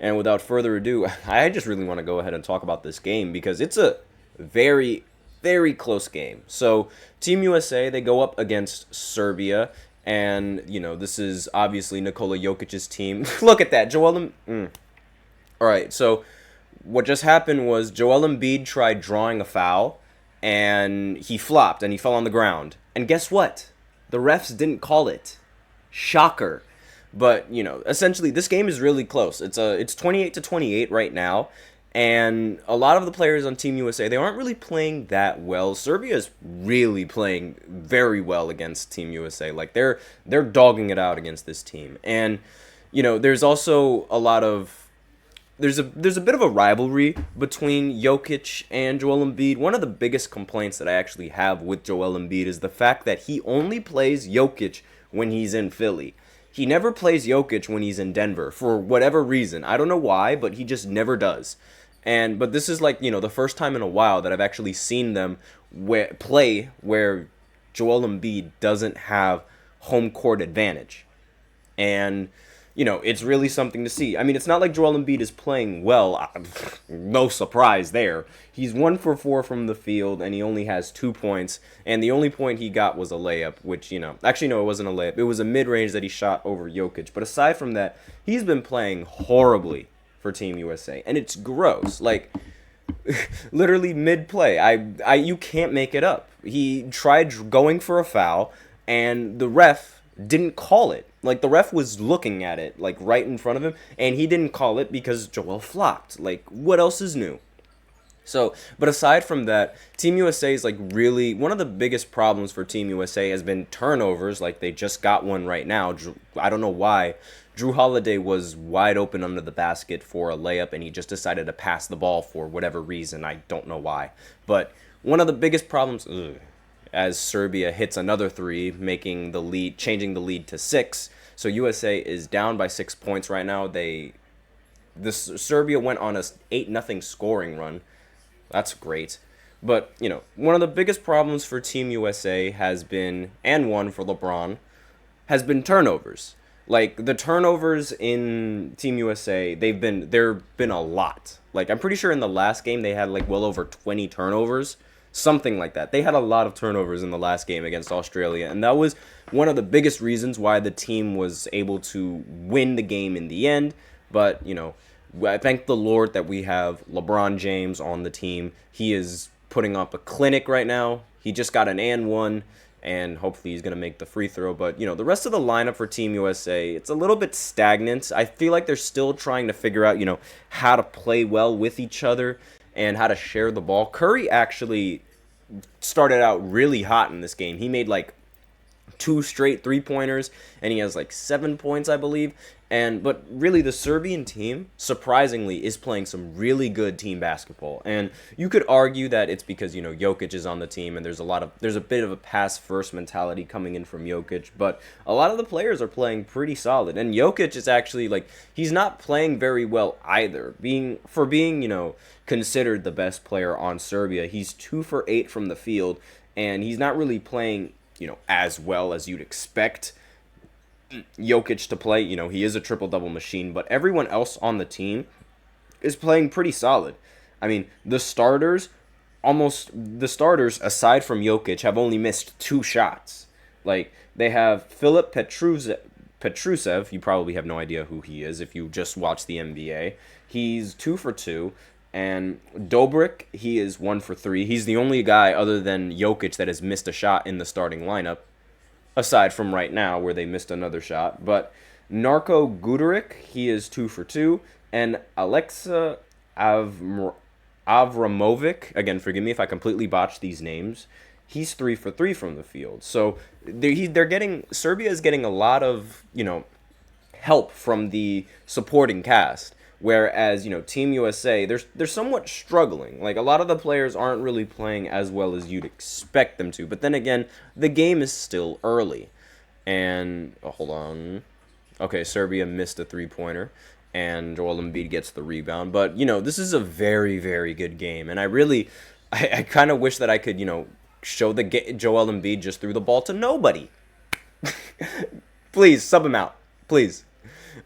And without further ado, I just really want to go ahead and talk about this game because it's a very, very close game. So, Team USA, they go up against Serbia, and, this is obviously Nikola Jokic's team. Look at that, All right, so what just happened was Joel Embiid tried drawing a foul, and he flopped, and he fell on the ground. And guess what? The refs didn't call it. Shocker. But, essentially this game is really close. It's 28-28 right now, and a lot of the players on Team USA, they aren't really playing that well. Serbia is really playing very well against Team USA. Like they're dogging it out against this team. And, there's also a lot of there's a bit of a rivalry between Jokic and Joel Embiid. One of the biggest complaints that I actually have with Joel Embiid is the fact that he only plays Jokic when he's in Philly. He never plays Jokic when he's in Denver for whatever reason. I don't know why, but he just never does. But this is the first time in a while that I've actually seen them play where Joel Embiid doesn't have home court advantage. And it's really something to see. I mean, it's not like Joel Embiid is playing well. No surprise there. He's 1 for 4 from the field, and he only has 2 points. And the only point he got was a layup, which, actually, no, it wasn't a layup. It was a mid-range that he shot over Jokic. But aside from that, he's been playing horribly for Team USA. And it's gross. Like, literally mid-play. You can't make it up. He tried going for a foul, and the ref didn't call it. Like, the ref was looking at it, like, right in front of him, and he didn't call it because Joel flopped. Like, what else is new? So, but aside from that, Team USA is, really, one of the biggest problems for Team USA has been turnovers. Like, they just got one right now. I don't know why. Drew Holiday was wide open under the basket for a layup, and he just decided to pass the ball for whatever reason. I don't know why. But one of the biggest problems... as Serbia hits another 3, changing the lead to 6. So USA is down by 6 points right now. Serbia went on a 8-0 scoring run. That's great. But, one of the biggest problems for Team USA has been, and one for LeBron, has been turnovers. Like, the turnovers in Team USA, there have been a lot. Like, I'm pretty sure in the last game they had, well over 20 turnovers. Something like that. They had a lot of turnovers in the last game against Australia, and that was one of the biggest reasons why the team was able to win the game in the end. But, I thank the Lord that we have LeBron James on the team. He is putting up a clinic right now. He just got an and one, and hopefully he's going to make the free throw. But, the rest of the lineup for Team USA, it's a little bit stagnant. I feel like they're still trying to figure out, how to play well with each other and how to share the ball. Curry actually started out really hot in this game. He made 2 straight 3-pointers, and he has 7 points, I believe. But really, the Serbian team, surprisingly, is playing some really good team basketball. And you could argue that it's because, Jokic is on the team, and there's a bit of a pass-first mentality coming in from Jokic. But a lot of the players are playing pretty solid. And Jokic is actually, he's not playing very well either. Being considered the best player on Serbia, he's 2 for 8 from the field, and he's not really playing, as well as you'd expect Jokic to play. He is a triple-double machine, but everyone else on the team is playing pretty solid. I mean, the starters, aside from Jokic, have only missed 2 shots. They have Filip Petrusev, you probably have no idea who he is if you just watch the NBA. He's 2 for 2. And Dobrik, he is 1 for 3. He's the only guy other than Jokic that has missed a shot in the starting lineup, aside from right now where they missed another shot. But Narko Guduric, he is 2 for 2. And Alexa Avramovic, again, forgive me if I completely botch these names, he's 3 for 3 from the field. So Serbia is getting a lot of, help from the supporting cast. Whereas, Team USA, they're somewhat struggling. A lot of the players aren't really playing as well as you'd expect them to. But then again, the game is still early. And, hold on. Okay, Serbia missed a 3-pointer. And Joel Embiid gets the rebound. But, this is a very, very good game. And I kind of wish that I could, show Joel Embiid just threw the ball to nobody. Please, sub him out. Please.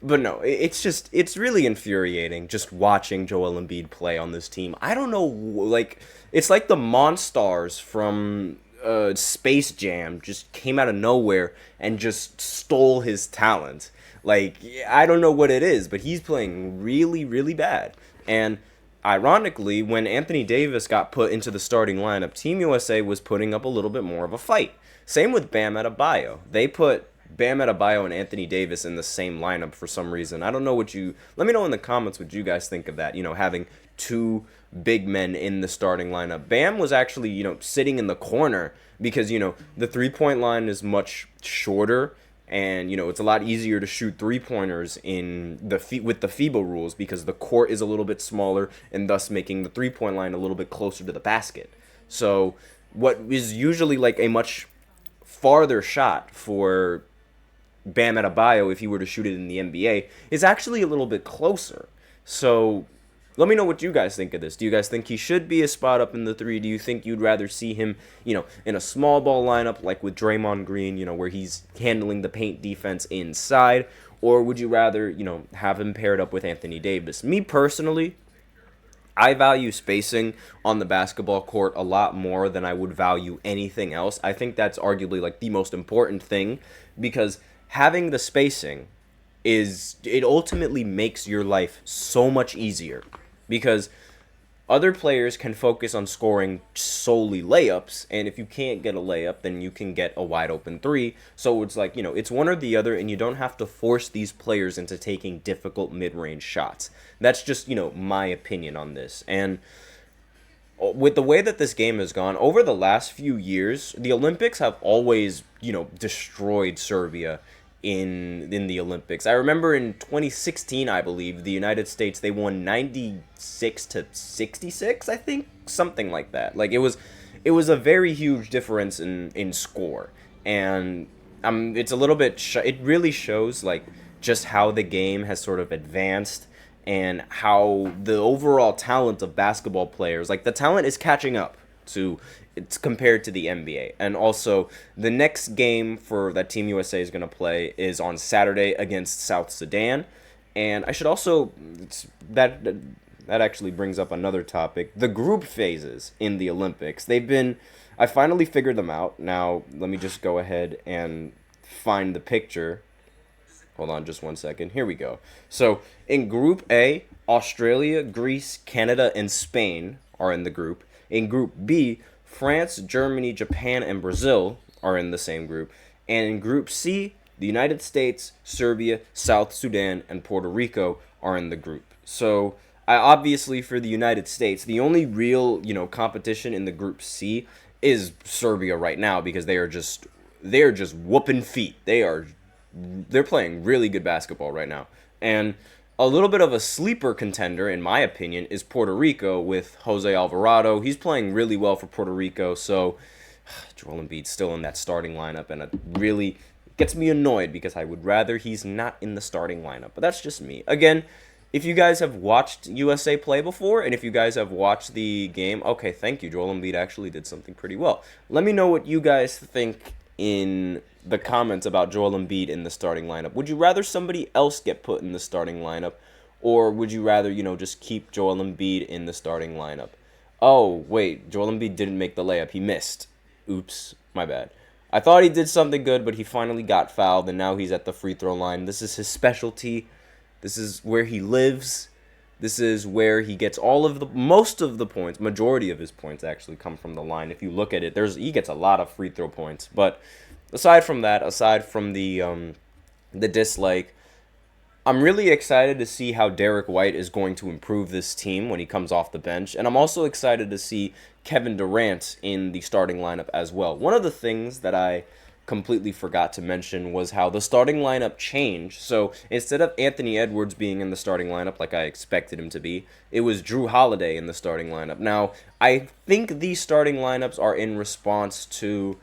But no, it's really infuriating just watching Joel Embiid play on this team. I don't know, like it's like the Monstars from Space Jam just came out of nowhere and just stole his talent. Like I don't know what it is, but he's playing really, really bad. And ironically, when Anthony Davis got put into the starting lineup, Team USA was putting up a little bit more of a fight. Same with Bam Adebayo. They put Bam Adebayo and Anthony Davis in the same lineup for some reason. I don't know what you. Let me know in the comments what you guys think of that. Having two big men in the starting lineup. Bam was actually, sitting in the corner because, the 3-point line is much shorter and, it's a lot easier to shoot 3-pointers with the FIBA rules because the court is a little bit smaller and thus making the 3-point line a little bit closer to the basket. So what is usually like a much farther shot for Bam Adebayo if he were to shoot it in the NBA is actually a little bit closer. So let me know what you guys think of this. Do you guys think he should be a spot up in the 3? Do you think you'd rather see him, in a small ball lineup like with Draymond Green, where he's handling the paint defense inside? Or would you rather, have him paired up with Anthony Davis? Me personally, I value spacing on the basketball court a lot more than I would value anything else. I think that's arguably like the most important thing because having the spacing it ultimately makes your life so much easier because other players can focus on scoring solely layups, and if you can't get a layup, then you can get a wide open 3. So it's like, it's one or the other, and you don't have to force these players into taking difficult mid-range shots. That's just, my opinion on this. And with the way that this game has gone, over the last few years, the Olympics have always, destroyed Serbia in the Olympics. I remember in 2016, I believe, the United States, they won 96-66, I think, something like that. Like it was a very huge difference in score. And it's a little bit it really shows like just how the game has sort of advanced and how the overall talent of basketball players, like the talent is catching up to it's compared to the NBA. And also the next game for that Team USA is going to play is on Saturday against South Sudan. And I should also that actually brings up another topic, the group phases in the Olympics. I finally figured them out. Now let me just go ahead and find the picture. Hold on just one second. Here we go. So in Group A, Australia, Greece, Canada, and Spain are in the group. In Group B, France, Germany, Japan, and Brazil are in the same group. And in Group C, the United States, Serbia, South Sudan, and Puerto Rico are in the group. So, obviously for the United States, the only real, competition in the Group C is Serbia right now because they're just whooping feet. They're playing really good basketball right now. And a little bit of a sleeper contender, in my opinion, is Puerto Rico with Jose Alvarado. He's playing really well for Puerto Rico, so Joel Embiid's still in that starting lineup, and it really gets me annoyed because I would rather he's not in the starting lineup. But that's just me. Again, if you guys have watched USA play before, and if you guys have watched the game, okay, thank you. Joel Embiid actually did something pretty well. Let me know what you guys think in the comments about Joel Embiid in the starting lineup. Would you rather somebody else get put in the starting lineup, or would you rather, just keep Joel Embiid in the starting lineup? Oh, wait, Joel Embiid didn't make the layup. He missed. Oops, my bad. I thought he did something good, but he finally got fouled, and now he's at the free throw line. This is his specialty. This is where he lives. This is where he gets most of the points. Majority of his points actually come from the line. If you look at it, he gets a lot of free throw points. But aside from the dislike, I'm really excited to see how Derek White is going to improve this team when he comes off the bench. And I'm also excited to see Kevin Durant in the starting lineup as well. One of the things that I completely forgot to mention was how the starting lineup changed. So instead of Anthony Edwards being in the starting lineup like I expected him to be, it was Drew Holiday in the starting lineup. Now, I think these starting lineups are in response to...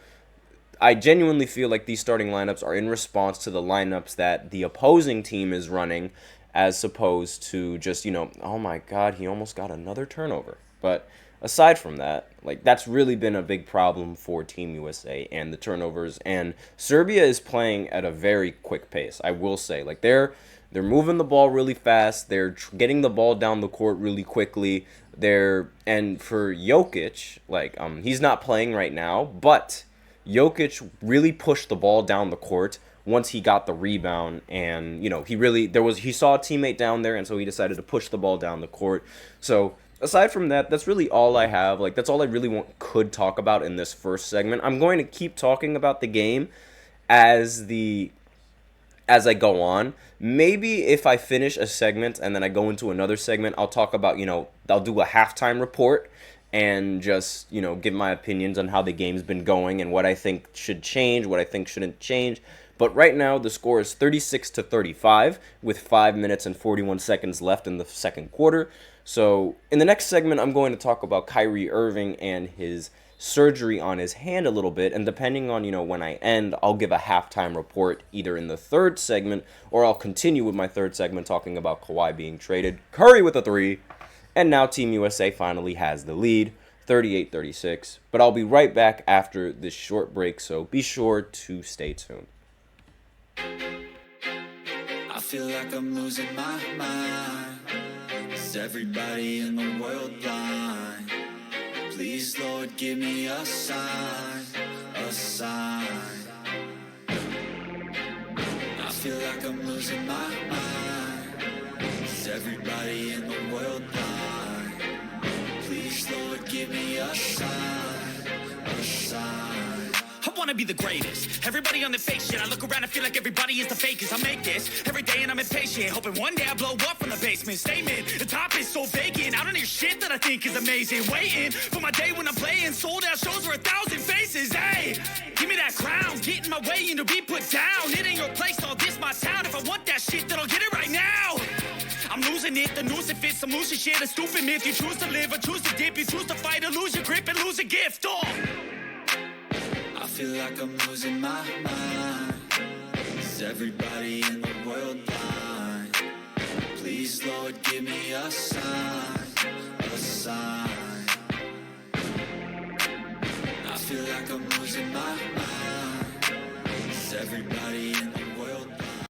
I genuinely feel like these starting lineups are in response to the lineups that the opposing team is running, as opposed to just, oh my God, he almost got another turnover. But aside from that, that's really been a big problem for Team USA and the turnovers. And Serbia is playing at a very quick pace, I will say. They're moving the ball really fast. They're getting the ball down the court really quickly. And for Jokic, like he's not playing right now, but Jokic really pushed the ball down the court once he got the rebound, and he saw a teammate down there, and so he decided to push the ball down the court. So aside from that, that's really all I have. Like, that's all I really could talk about in this first segment. I'm going to keep talking about the game as I go on. Maybe if I finish a segment and then I go into another segment, I'll talk about, I'll do a halftime report and just, give my opinions on how the game's been going and what I think should change, what I think shouldn't change. But right now, the score is 36-35 with 5 minutes and 41 seconds left in the second quarter. So in the next segment, I'm going to talk about Kyrie Irving and his surgery on his hand a little bit. And depending on, when I end, I'll give a halftime report either in the third segment, or I'll continue with my third segment talking about Kawhi being traded, Curry with a 3, and now Team USA finally has the lead, 38-36. But I'll be right back after this short break, so be sure to stay tuned. I feel like I'm losing my mind. Is everybody in the world blind? Please, Lord, give me a sign, a sign. I feel like I'm losing my mind. Is everybody in the world blind? Please, Lord, give me a sign, a sign. I wanna be the greatest. Everybody on the fake shit. I look around and feel like everybody is the fakest. I make this every day and I'm impatient, hoping one day I blow up from the basement. Statement, the top is so vacant. I don't hear shit that I think is amazing. Waiting for my day when I'm playing sold out shows for 1,000 faces. Hey, give me that crown, get in my way and to be put down. It ain't your place, all this my town. If I want that shit, then I'll get it right now. I'm losing it, the noose it fits, some losing shit, a stupid myth. You choose to live or choose to dip, you choose to fight or lose your grip and lose a gift. I feel like I'm losing my mind. Is everybody in the world blind? Please, Lord, give me a sign, a sign. I feel like I'm losing my mind. Is everybody in the